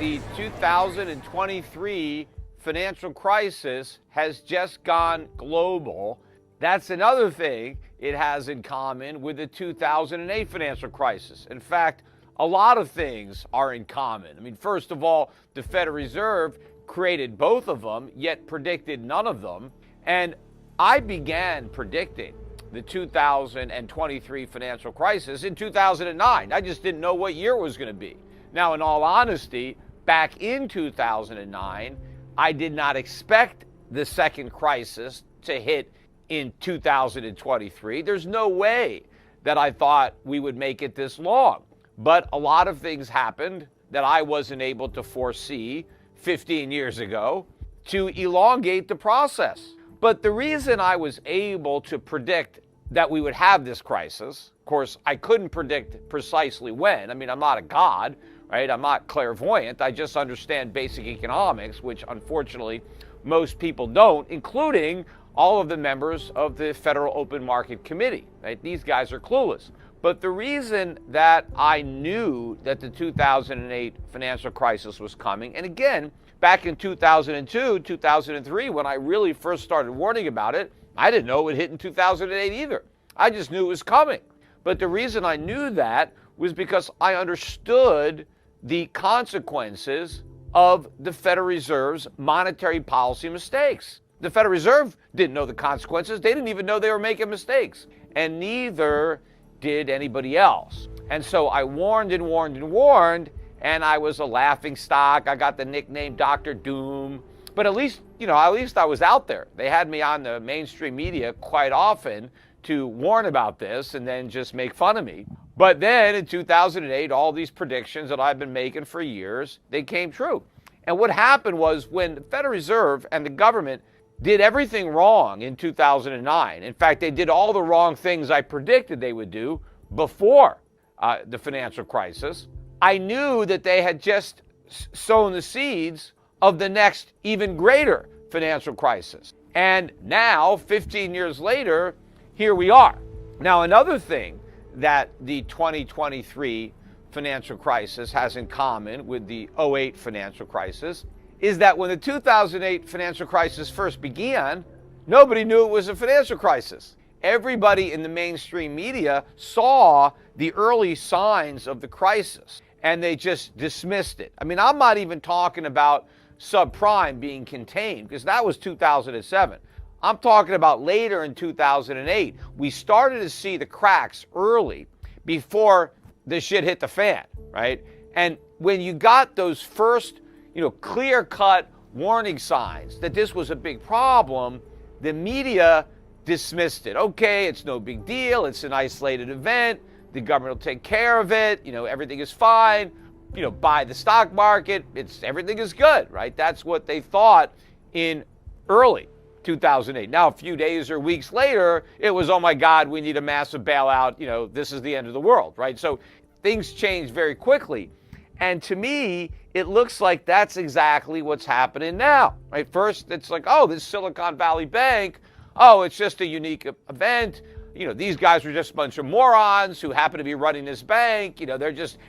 the 2023 financial crisis has just gone global. That's another thing it has in common with the 2008 financial crisis. In fact, a lot of things are in common. I mean, first of all, the Federal Reserve created both of them, yet predicted none of them. And I began predicting the 2023 financial crisis in 2009. I just didn't know what year it was going to be. Now, in all honesty, back in 2009, I did not expect the second crisis to hit in 2023. There's no way that I thought we would make it this long. But a lot of things happened that I wasn't able to foresee 15 years ago to elongate the process. But the reason I was able to predict that we would have this crisis, of course, I couldn't predict precisely when. I mean, I'm not a god, right? I'm not clairvoyant. I just understand basic economics, which unfortunately most people don't, including all of the members of the Federal Open Market Committee, right? These guys are clueless. But the reason that I knew that the 2008 financial crisis was coming, and again, back in 2002, 2003, when I really first started warning about it, I didn't know it would hit in 2008 either. I just knew it was coming. But the reason I knew that was because I understood the consequences of the Federal Reserve's monetary policy mistakes. The Federal Reserve didn't know the consequences. They didn't even know they were making mistakes. And neither did anybody else. And so I warned and warned and warned, and I was a laughing stock. I got the nickname Dr. Doom. But at least I was out there. They had me on the mainstream media quite often to warn about this and then just make fun of me. But then in 2008, all these predictions that I've been making for years, they came true. And what happened was when the Federal Reserve and the government did everything wrong in 2009. In fact, they did all the wrong things I predicted they would do before the financial crisis. I knew that they had just sown the seeds of the next even greater financial crisis. And now, 15 years later, here we are. Now, another thing that the 2023 financial crisis has in common with the 2008 financial crisis is that when the 2008 financial crisis first began, nobody knew it was a financial crisis. Everybody in the mainstream media saw the early signs of the crisis, and they just dismissed it. I mean, I'm not even talking about subprime being contained, because that was 2007. I'm talking about later in 2008. We started to see the cracks early before the shit hit the fan, right? And when you got those first clear-cut warning signs that this was a big problem, the media dismissed it. Okay, it's no big deal. It's an isolated event. The government will take care of it. Everything is fine. Buy the stock market. Everything is good, right? That's what they thought in early 2008. Now, a few days or weeks later, it was, oh my God, we need a massive bailout. This is the end of the world, right? So things changed very quickly. And to me, it looks like that's exactly what's happening now, right? First, it's like, oh, this Silicon Valley Bank, oh, it's just a unique event. These guys are just a bunch of morons who happen to be running this bank.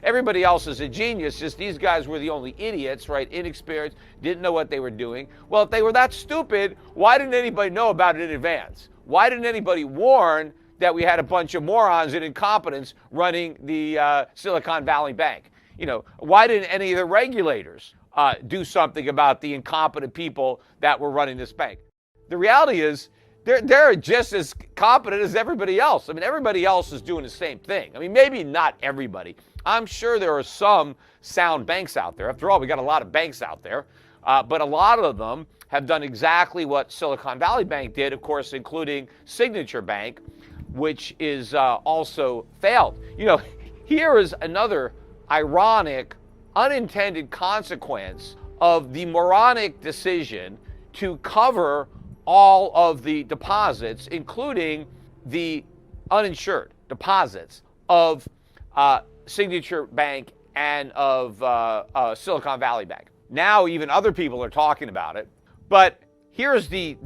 Everybody else is a genius. Just these guys were the only idiots, right? Inexperienced, didn't know what they were doing. Well, if they were that stupid, why didn't anybody know about it in advance? Why didn't anybody warn that we had a bunch of morons and incompetents running the Silicon Valley Bank? Why didn't any of the regulators do something about the incompetent people that were running this bank? The reality is they're just as competent as everybody else. I mean, everybody else is doing the same thing. I mean, maybe not everybody. I'm sure there are some sound banks out there. After all, we got a lot of banks out there. But a lot of them have done exactly what Silicon Valley Bank did, of course, including Signature Bank, which is also failed. Here is another ironic, unintended consequence of the moronic decision to cover all of the deposits, including the uninsured deposits of Signature Bank and of Silicon Valley Bank. Now even other people are talking about it. But here's the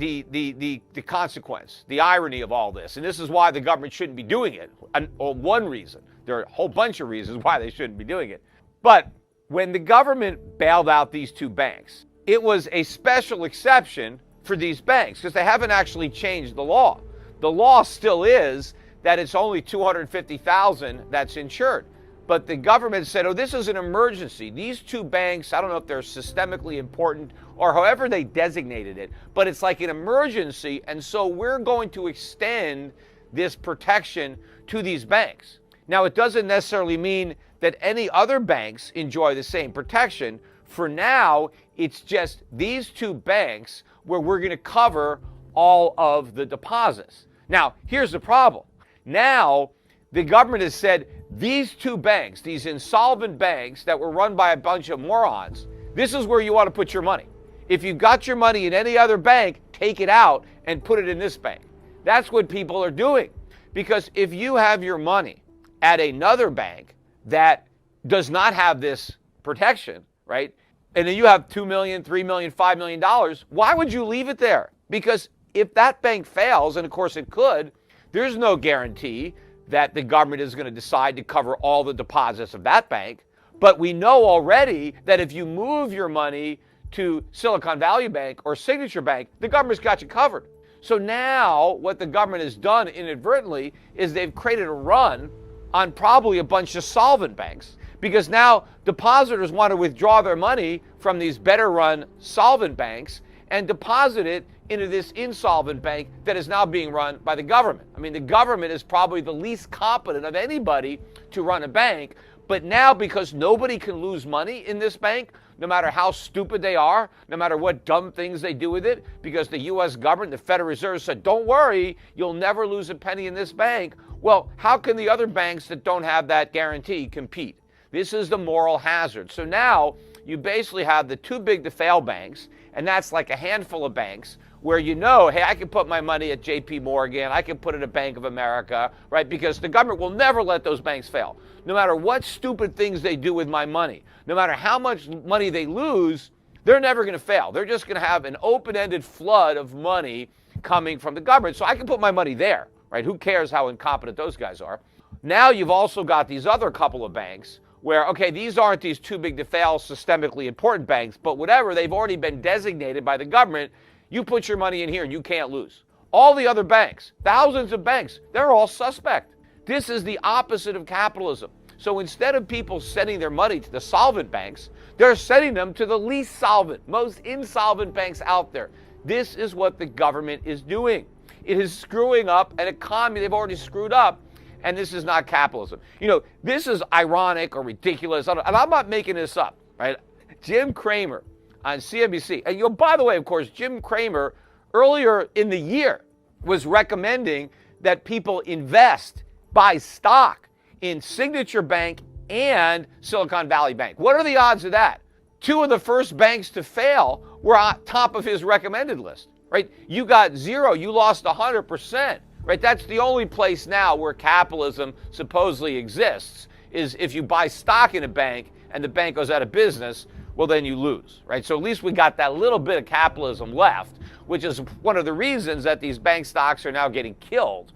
consequence, the irony of all this. And this is why the government shouldn't be doing it. One reason. There are a whole bunch of reasons why they shouldn't be doing it. But when the government bailed out these two banks, it was a special exception for these banks because they haven't actually changed the law. The law still is that it's only $250,000 that's insured. But the government said, oh, this is an emergency. These two banks, I don't know if they're systemically important or however they designated it, but it's like an emergency. And so we're going to extend this protection to these banks. Now, it doesn't necessarily mean that any other banks enjoy the same protection. For now, it's just these two banks where we're going to cover all of the deposits. Now, here's the problem. Now, the government has said these two banks, these insolvent banks that were run by a bunch of morons, this is where you want to put your money. If you've got your money in any other bank, take it out and put it in this bank. That's what people are doing. Because if you have your money at another bank that does not have this protection, right? And then you have $2 million, $3 million, $5 million, why would you leave it there? Because if that bank fails, and of course it could, there's no guarantee that the government is going to decide to cover all the deposits of that bank. But we know already that if you move your money to Silicon Valley Bank or Signature Bank, the government's got you covered. So now what the government has done inadvertently is they've created a run on probably a bunch of solvent banks, because now depositors want to withdraw their money from these better run solvent banks and deposit it into this insolvent bank that is now being run by the government. I mean, the government is probably the least competent of anybody to run a bank, but now because nobody can lose money in this bank, no matter how stupid they are, no matter what dumb things they do with it, because the U.S. government, the Federal Reserve said, don't worry, you'll never lose a penny in this bank. Well, how can the other banks that don't have that guarantee compete? This is the moral hazard. So now you basically have the too big to fail banks, and that's like a handful of banks where you know, hey, I can put my money at JP Morgan, I can put it at Bank of America, right? Because the government will never let those banks fail. No matter what stupid things they do with my money, no matter how much money they lose, they're never going to fail. They're just going to have an open-ended flood of money coming from the government. So I can put my money there, right? Who cares how incompetent those guys are? Now you've also got these other couple of banks where, okay, these aren't these too big to fail systemically important banks, but whatever, they've already been designated by the government. You put your money in here and you can't lose. All the other banks, thousands of banks, they're all suspect. This is the opposite of capitalism. So instead of people sending their money to the solvent banks, they're sending them to the least solvent, most insolvent banks out there. This is what the government is doing. It is screwing up an economy they've already screwed up, and this is not capitalism. You know, this is ironic or ridiculous, and I'm not making this up, right? Jim Cramer on CNBC, and by the way, of course, Jim Cramer earlier in the year was recommending that people invest, buy stock in Signature Bank and Silicon Valley Bank. What are the odds of that? Two of the first banks to fail were on top of his recommended list, right? You got zero, you lost 100%, right? That's the only place now where capitalism supposedly exists, is if you buy stock in a bank and the bank goes out of business, well, then you lose, right? So at least we got that little bit of capitalism left, which is one of the reasons that these bank stocks are now getting killed,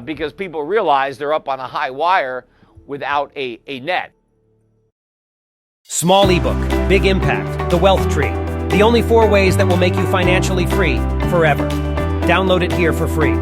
because people realize they're up on a high wire without a net. Small ebook, big impact, The Wealth Tree. The only 4 ways that will make you financially free forever. Download it here for free.